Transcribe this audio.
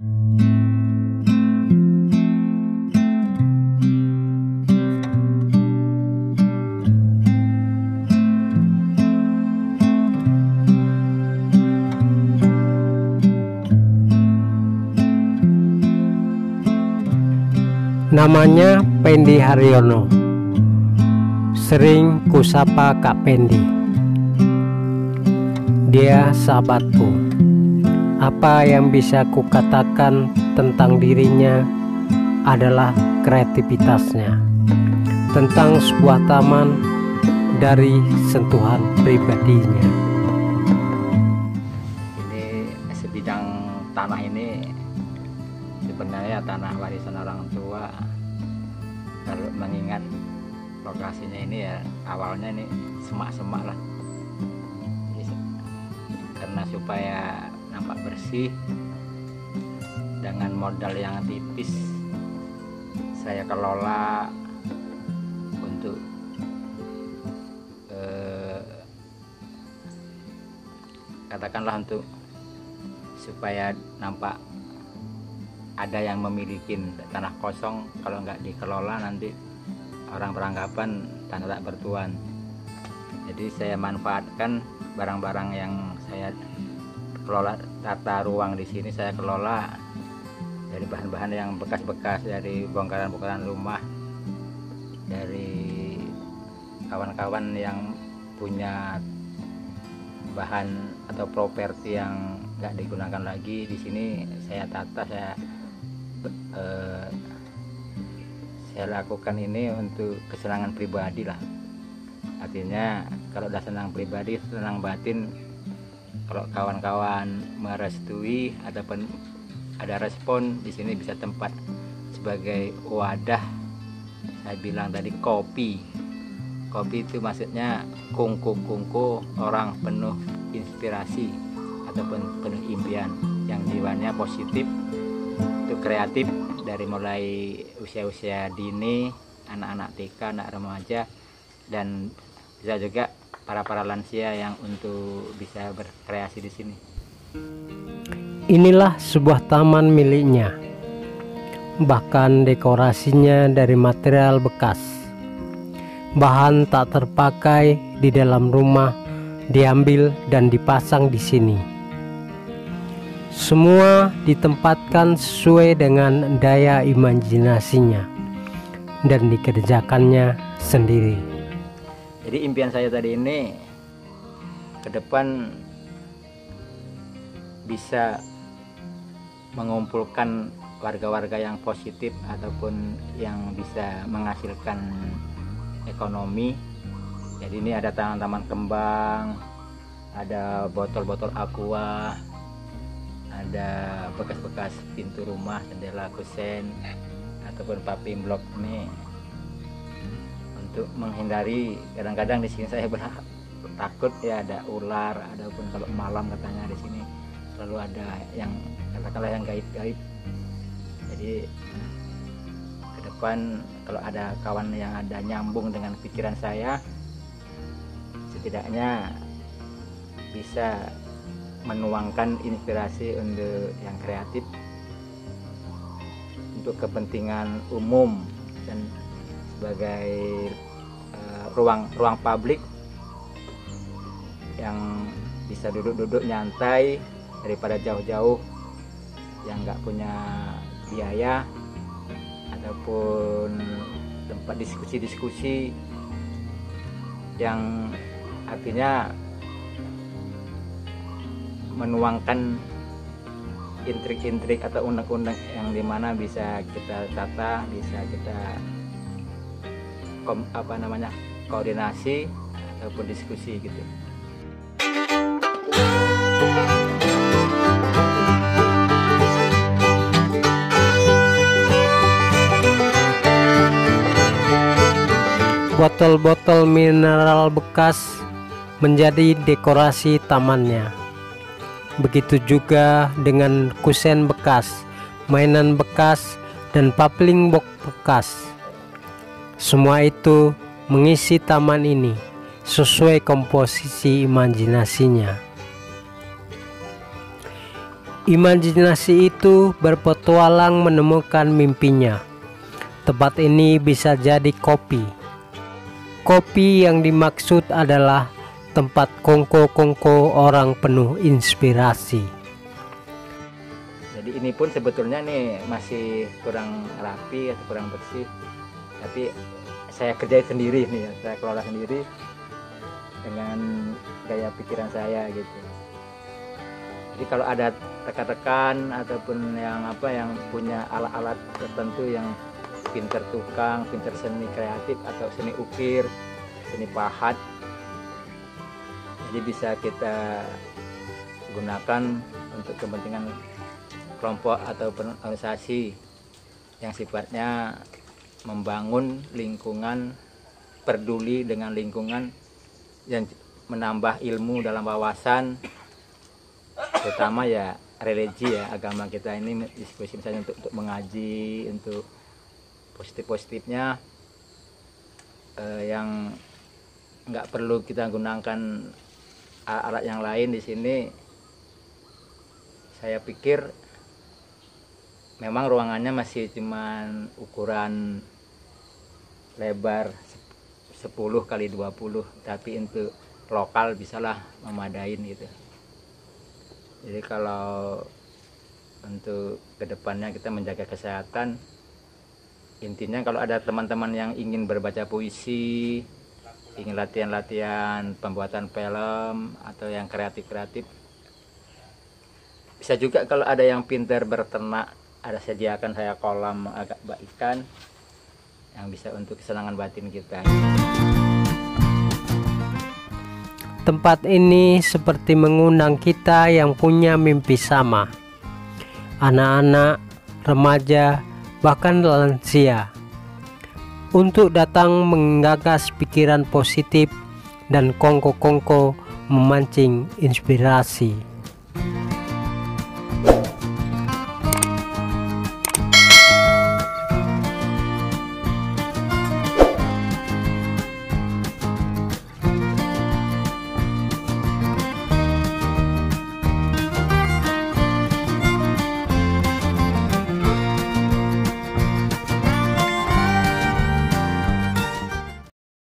Namanya Pendi Haryono, sering kusapa Kak Pendi. Dia sahabatku. Apa yang bisa kukatakan tentang dirinya adalah kreativitasnya tentang sebuah taman dari sentuhan pribadinya. Ini sebidang tanah ini sebenarnya tanah warisan orang tua. Kalau mengingat lokasinya ini ya awalnya ini semak-semak lah. Karena supaya nampak bersih dengan modal yang tipis, saya kelola untuk katakanlah untuk supaya nampak ada yang memiliki tanah kosong. Kalau nggak dikelola nanti orang beranggapan tanah tak bertuan. Jadi saya manfaatkan barang-barang yang saya kelola, tata ruang di sini saya kelola dari bahan-bahan yang bekas-bekas, dari bongkaran-bongkaran rumah, dari kawan-kawan yang punya bahan atau properti yang nggak digunakan lagi. Di sini saya tata, saya lakukan ini untuk kesenangan pribadi lah. Artinya kalau udah senang pribadi, senang batin, kalau kawan-kawan merestui ataupun ada respon, di sini bisa tempat sebagai wadah. Saya bilang tadi kopi itu maksudnya kungku orang penuh inspirasi ataupun penuh impian, yang jiwanya positif, itu kreatif, dari mulai usia-usia dini, anak-anak TK, anak remaja, dan bisa juga para lansia yang untuk bisa berkreasi di sini. Inilah sebuah taman miliknya. Bahkan dekorasinya dari material bekas. Bahan tak terpakai di dalam rumah diambil dan dipasang di sini. Semua ditempatkan sesuai dengan daya imajinasinya dan dikerjakannya sendiri. Jadi impian saya tadi ini ke depan bisa mengumpulkan warga-warga yang positif ataupun yang bisa menghasilkan ekonomi. Jadi ini ada taman-taman kembang, ada botol-botol aqua, ada bekas-bekas pintu rumah, jendela kusen ataupun paving block ini untuk menghindari. Kadang-kadang di sini saya takut ya ada ular, ataupun kalau malam katanya di sini selalu ada yang katakanlah yang gaib-gaib. Jadi ke depan kalau ada kawan yang ada nyambung dengan pikiran saya, setidaknya bisa menuangkan inspirasi untuk yang kreatif untuk kepentingan umum dan sebagai ruang publik yang bisa duduk-duduk nyantai daripada jauh-jauh yang nggak punya biaya, ataupun tempat diskusi-diskusi yang artinya menuangkan intrik-intrik atau undang-undang yang dimana bisa kita tata, bisa kita koordinasi ataupun diskusi gitu. Botol-botol mineral bekas menjadi dekorasi tamannya. Begitu juga dengan kusen bekas, mainan bekas, dan paving box bekas. Semua itu mengisi taman ini sesuai komposisi imajinasinya. Imajinasi itu berpetualang menemukan mimpinya. Tempat ini bisa jadi kopi. Kopi yang dimaksud adalah tempat kongko-kongko orang penuh inspirasi. Jadi ini pun sebetulnya nih masih kurang rapi atau kurang bersih, tapi saya kerjain sendiri nih ya, saya kelola sendiri dengan gaya pikiran saya gitu. Jadi kalau ada rekan-rekan ataupun yang punya alat-alat tertentu, yang pinter tukang, pinter seni kreatif atau seni ukir, seni pahat, jadi bisa kita gunakan untuk kepentingan kelompok atau organisasi yang sifatnya membangun lingkungan, peduli dengan lingkungan, yang menambah ilmu dalam wawasan, terutama ya religi ya, agama kita ini diskusi misalnya untuk mengaji, untuk positifnya yang nggak perlu kita gunakan alat yang lain. Di sini saya pikir memang ruangannya masih cuman ukuran lebar 10 kali 20, tapi untuk lokal bisalah memadain gitu. Jadi kalau untuk kedepannya kita menjaga kesehatan, intinya kalau ada teman-teman yang ingin berbaca puisi, ingin latihan-latihan pembuatan film atau yang kreatif-kreatif, bisa juga kalau ada yang pintar berternak, ada sediakan saya kolam agak ikan yang bisa untuk kesenangan batin kita. Tempat ini seperti mengundang kita yang punya mimpi sama. Anak-anak, remaja, bahkan lansia, untuk datang menggagas pikiran positif dan kongko-kongko memancing inspirasi.